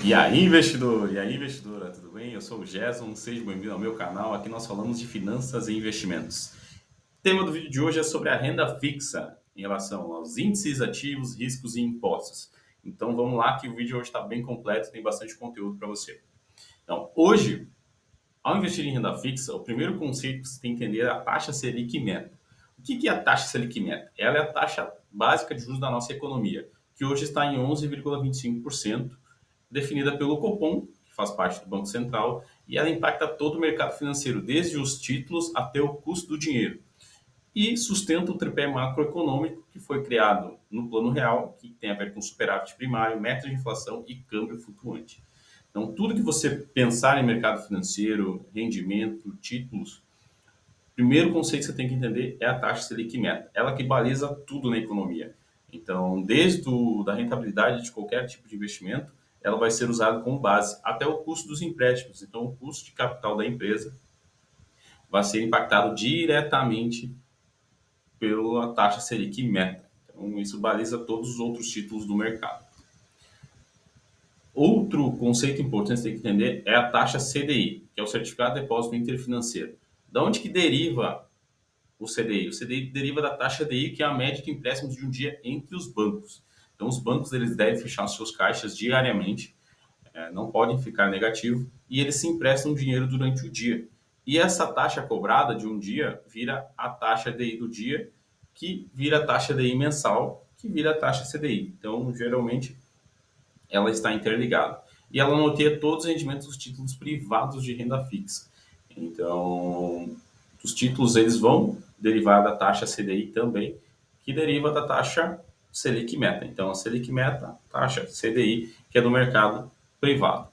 E aí, investidor? E aí, investidora? Tudo bem? Eu sou o Gerson, seja bem-vindo ao meu canal. Aqui nós falamos de finanças e investimentos. O tema do vídeo de hoje é sobre a renda fixa em relação aos índices, ativos, riscos e impostos. Então vamos lá que o vídeo hoje está bem completo, tem bastante conteúdo para você. Então, hoje, ao investir em renda fixa, o primeiro conceito que você tem que entender é a taxa Selic meta. O que é a taxa Selic meta? Ela é a taxa básica de juros da nossa economia, que hoje está em 11,25%, definida pelo Copom, que faz parte do Banco Central, e ela impacta todo o mercado financeiro, desde os títulos até o custo do dinheiro. E sustenta o tripé macroeconômico que foi criado no Plano Real, que tem a ver com superávit primário, meta de inflação e câmbio flutuante. Então, tudo que você pensar em mercado financeiro, rendimento, títulos, o primeiro conceito que você tem que entender é a taxa Selic meta. Ela que baliza tudo na economia. Então, desde da rentabilidade de qualquer tipo de investimento, ela vai ser usada como base até o custo dos empréstimos. Então, o custo de capital da empresa vai ser impactado diretamente pela taxa Selic meta. Então, isso baliza todos os outros títulos do mercado. Outro conceito importante que você tem que entender é a taxa CDI, que é o Certificado de Depósito Interfinanceiro. Da onde que deriva o CDI? O CDI deriva da taxa DI, que é a média de empréstimos de um dia entre os bancos. Então, os bancos eles devem fechar suas caixas diariamente, não podem ficar negativo, e eles se emprestam dinheiro durante o dia. E essa taxa cobrada de um dia vira a taxa DI do dia, que vira a taxa DI mensal, que vira a taxa CDI. Então, geralmente, ela está interligada. E ela norteia todos os rendimentos dos títulos privados de renda fixa. Então, os títulos eles vão derivar da taxa CDI também, que deriva da taxa Selic Meta. Então, a Selic Meta, taxa CDI, que é do mercado privado.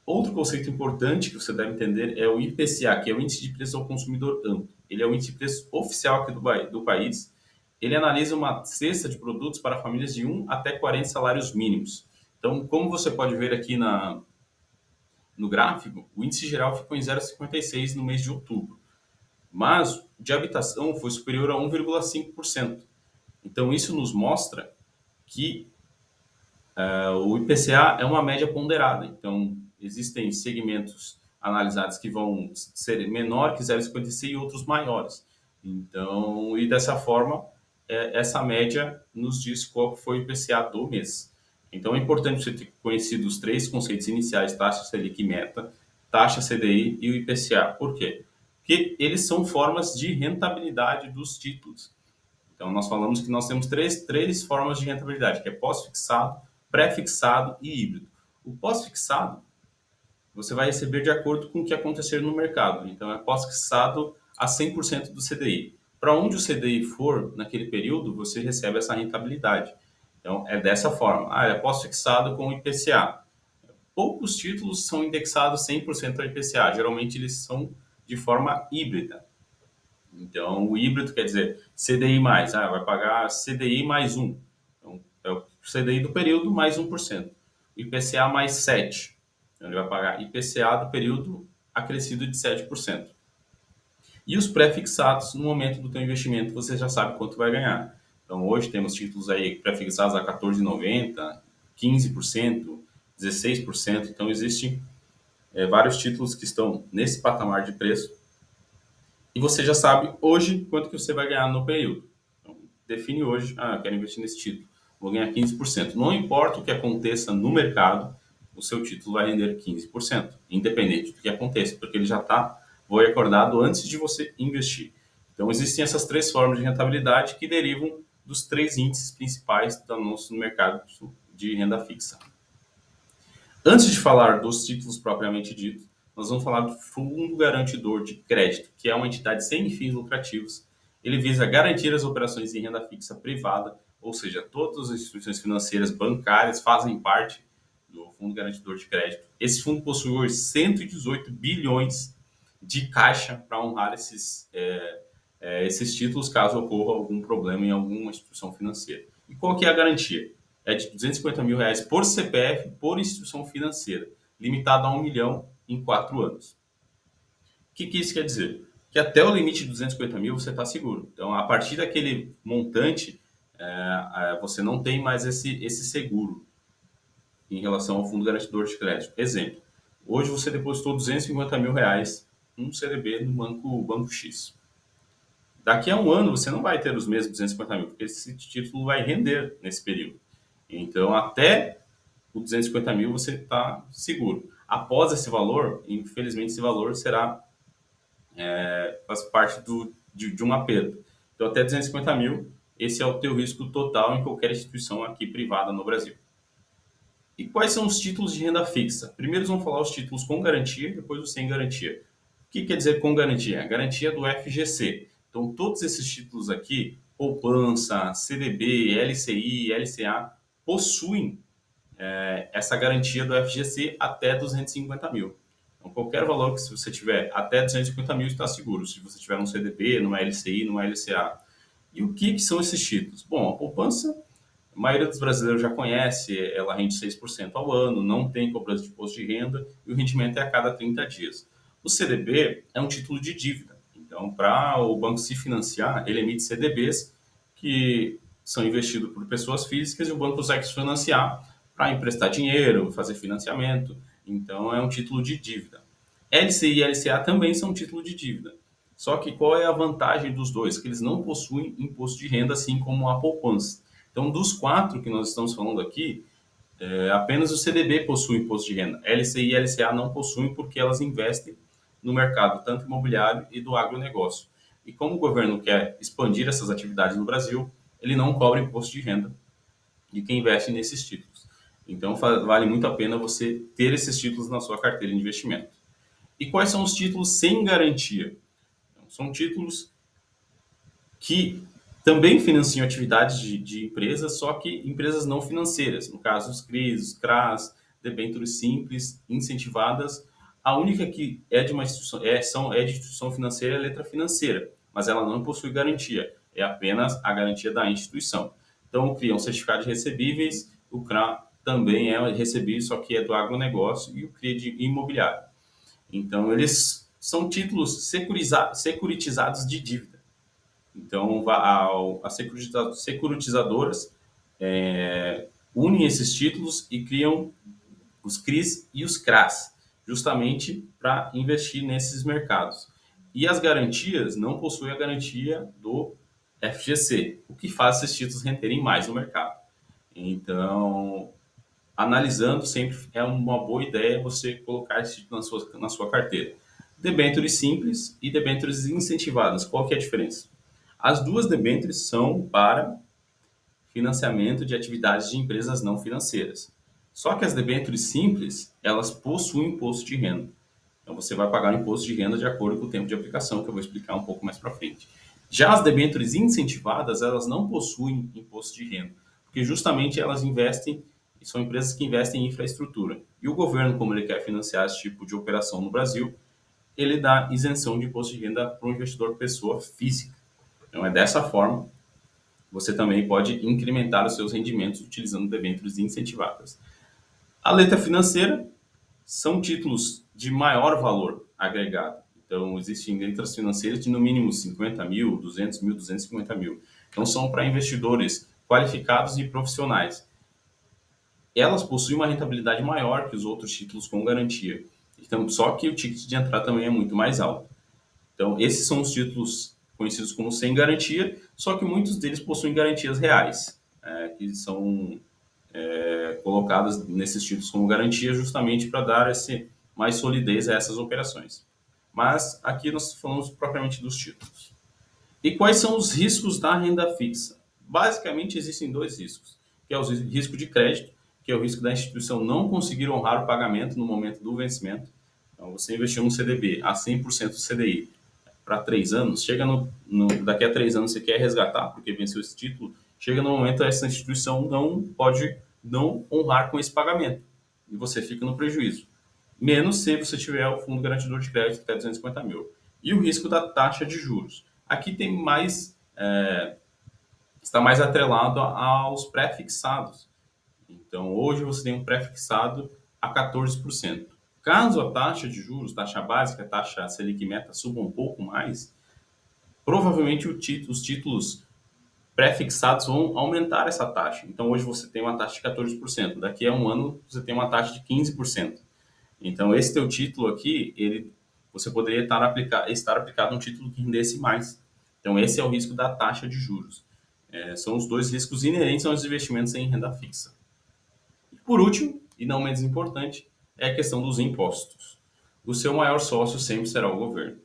Outro conceito importante que você deve entender é o IPCA, que é o Índice de Preço ao Consumidor Amplo. Ele é o índice de preço oficial aqui do país. Ele analisa uma cesta de produtos para famílias de 1 até 40 salários mínimos. Então, como você pode ver aqui no gráfico, o índice geral ficou em 0,56 no mês de outubro, mas o de habitação foi superior a 1,5%. Então, isso nos mostra que o IPCA é uma média ponderada. Então, existem segmentos analisados que vão ser menor que 0,56 e outros maiores. Então, e dessa forma, essa média nos diz qual foi o IPCA do mês. Então, é importante você ter conhecido os três conceitos iniciais, taxa Selic meta, taxa CDI e o IPCA. Por quê? Porque eles são formas de rentabilidade dos títulos. Então, nós falamos que nós temos três formas de rentabilidade, que é pós-fixado, pré-fixado e híbrido. O pós-fixado, você vai receber de acordo com o que acontecer no mercado. Então, é pós-fixado a 100% do CDI. Para onde o CDI for naquele período, você recebe essa rentabilidade. Então, é dessa forma. É pós-fixado com o IPCA. Poucos títulos são indexados 100% ao IPCA. Geralmente, eles são de forma híbrida. Então, o híbrido quer dizer CDI mais, vai pagar CDI mais 1. Então, é o CDI do período mais 1%. IPCA mais 7. Então, ele vai pagar IPCA do período acrescido de 7%. E os pré-fixados, no momento do teu investimento, você já sabe quanto vai ganhar. Então, hoje temos títulos aí pré-fixados a 14,90, 15%, 16%. Então, existem vários títulos que estão nesse patamar de preço e você já sabe hoje quanto que você vai ganhar no período. Então, define hoje, eu quero investir nesse título, vou ganhar 15%. Não importa o que aconteça no mercado, o seu título vai render 15%, independente do que aconteça, porque ele já foi acordado antes de você investir. Então, existem essas três formas de rentabilidade que derivam dos três índices principais do nosso mercado de renda fixa. Antes de falar dos títulos propriamente ditos, nós vamos falar do Fundo Garantidor de Crédito, que é uma entidade sem fins lucrativos. Ele visa garantir as operações em renda fixa privada, ou seja, todas as instituições financeiras bancárias fazem parte do Fundo Garantidor de Crédito. Esse fundo possui hoje 118 bilhões de caixa para honrar esses títulos caso ocorra algum problema em alguma instituição financeira. E qual que é a garantia? É de R$ 250 mil por CPF por instituição financeira, limitado a 1 milhão em 4 anos. O que isso quer dizer? Que até o limite de 250 mil você está seguro. Então, a partir daquele montante, você não tem mais esse seguro. em relação ao fundo garantidor de crédito. Exemplo, hoje você depositou R$ 250 mil num CDB no banco X. Daqui a um ano você não vai ter os mesmos 250 mil, porque esse título vai render nesse período. Então, até o 250 mil você está seguro. Após esse valor, infelizmente, esse valor faz parte de uma perda. Então, até 250 mil, esse é o teu risco total em qualquer instituição aqui privada no Brasil. E quais são os títulos de renda fixa? Primeiro vamos falar os títulos com garantia, depois os sem garantia. O que quer dizer com garantia? A garantia do FGC. Então, todos esses títulos aqui, poupança, CDB, LCI, LCA, possuem essa garantia do FGC até 250 mil. Então, qualquer valor que se você tiver até 250 mil está seguro. Se você tiver num CDB, numa LCI, numa LCA. E o que são esses títulos? Bom, a poupança, a maioria dos brasileiros já conhece, ela rende 6% ao ano, não tem cobrança de imposto de renda e o rendimento é a cada 30 dias. O CDB é um título de dívida. Então, para o banco se financiar, ele emite CDBs que são investidos por pessoas físicas e o banco consegue se financiar para emprestar dinheiro, fazer financiamento. Então, é um título de dívida. LCI e LCA também são título de dívida. Só que qual é a vantagem dos dois? Que eles não possuem imposto de renda, assim como a poupança. Então, dos quatro que nós estamos falando aqui, apenas o CDB possui imposto de renda. LCI e LCA não possuem porque elas investem no mercado, tanto imobiliário e do agronegócio. E como o governo quer expandir essas atividades no Brasil, ele não cobra imposto de renda de quem investe nesses títulos. Então, vale muito a pena você ter esses títulos na sua carteira de investimento. E quais são os títulos sem garantia? São títulos que também financiam atividades de empresas, só que empresas não financeiras, no caso os CRIs, os CRAs, debêntures simples, incentivadas. A única que é de uma instituição, é de instituição financeira é a letra financeira, mas ela não possui garantia, é apenas a garantia da instituição. Então, o CRI é um certificado de recebíveis, o CRA também é recebível, só que é do agronegócio, e o CRI é de imobiliário. Então, eles são títulos securitizados de dívida. Então, as securitizadoras unem esses títulos e criam os CRIs e os CRAs, justamente para investir nesses mercados. E as garantias não possuem a garantia do FGC, o que faz esses títulos renderem mais no mercado. Então, analisando sempre é uma boa ideia você colocar esse título na sua carteira. Debêntures simples e debêntures incentivadas. Qual que é a diferença? As duas debêntures são para financiamento de atividades de empresas não financeiras. Só que as debêntures simples, elas possuem imposto de renda. Então você vai pagar o imposto de renda de acordo com o tempo de aplicação, que eu vou explicar um pouco mais para frente. Já as debêntures incentivadas, elas não possuem imposto de renda, porque justamente elas investem, são empresas que investem em infraestrutura. E o governo, como ele quer financiar esse tipo de operação no Brasil, ele dá isenção de imposto de renda para o investidor pessoa física. Então é dessa forma você também pode incrementar os seus rendimentos utilizando debêntures incentivadas. A letra financeira são títulos de maior valor agregado. Então, existem letras financeiras de no mínimo 50 mil, 200 mil, 250 mil. Então, são para investidores qualificados e profissionais. Elas possuem uma rentabilidade maior que os outros títulos com garantia. Então, só que o ticket de entrada também é muito mais alto. Então, esses são os títulos conhecidos como sem garantia, só que muitos deles possuem garantias reais, que são colocadas nesses títulos como garantia justamente para dar mais solidez a essas operações. Mas aqui nós falamos propriamente dos títulos. E quais são os riscos da renda fixa? Basicamente existem dois riscos, que é o risco de crédito, que é o risco da instituição não conseguir honrar o pagamento no momento do vencimento. Então, você investiu no CDB a 100% do CDI para 3 anos, chega daqui a 3 anos você quer resgatar porque venceu esse título, chega no momento essa instituição não pode não honrar com esse pagamento e você fica no prejuízo. Menos se você tiver o fundo garantidor de crédito até 250 mil. E o risco da taxa de juros. Aqui tem está mais atrelado aos pré-fixados. Então, hoje você tem um pré-fixado a 14%. Caso a taxa de juros, taxa básica, taxa Selic Meta suba um pouco mais, provavelmente os títulos pré-fixados vão aumentar essa taxa. Então, hoje você tem uma taxa de 14%, daqui a um ano você tem uma taxa de 15%. Então, esse teu título aqui, você poderia estar aplicado um título que rendesse mais. Então, esse é o risco da taxa de juros. São os dois riscos inerentes aos investimentos em renda fixa. E por último, e não menos importante, é a questão dos impostos. O seu maior sócio sempre será o governo.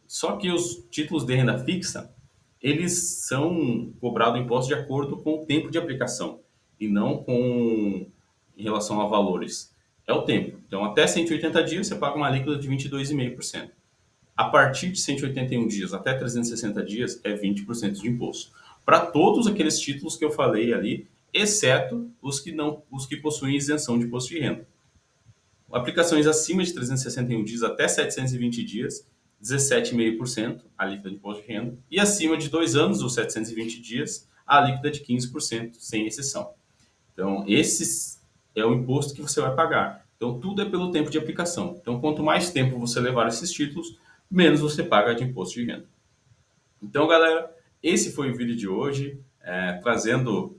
Só que os títulos de renda fixa, eles são cobrados impostos de acordo com o tempo de aplicação e não em relação a valores. É o tempo. Então, até 180 dias você paga uma alíquota de 22,5%. A partir de 181 dias até 360 dias é 20% de imposto. Para todos aqueles títulos que eu falei ali, exceto os que possuem isenção de imposto de renda. Aplicações acima de 361 dias até 720 dias, 17,5% a alíquota de imposto de renda. E acima de 2 anos ou 720 dias, a alíquota de 15%, sem exceção. Então, esse é o imposto que você vai pagar. Então, tudo é pelo tempo de aplicação. Então, quanto mais tempo você levar esses títulos, menos você paga de imposto de renda. Então, galera, esse foi o vídeo de hoje, trazendo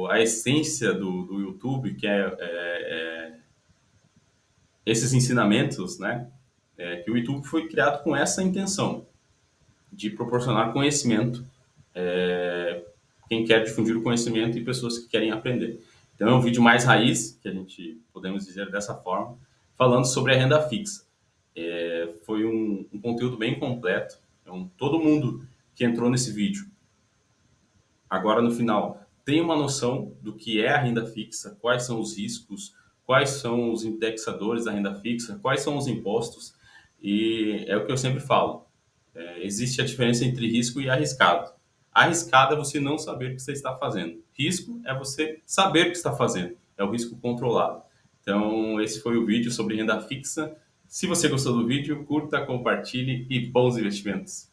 a essência do YouTube, que é esses ensinamentos, né? Que o YouTube foi criado com essa intenção, de proporcionar conhecimento, quem quer difundir o conhecimento e pessoas que querem aprender. Então é um vídeo mais raiz, que a gente podemos dizer dessa forma, falando sobre a renda fixa. Foi um conteúdo bem completo. Então, todo mundo que entrou nesse vídeo, agora no final, tem uma noção do que é a renda fixa, quais são os riscos, quais são os indexadores da renda fixa, quais são os impostos. E é o que eu sempre falo. Existe a diferença entre risco e arriscado. Arriscado é você não saber o que você está fazendo. Risco é você saber o que está fazendo. É o risco controlado. Então, esse foi o vídeo sobre renda fixa. Se você gostou do vídeo, curta, compartilhe e bons investimentos.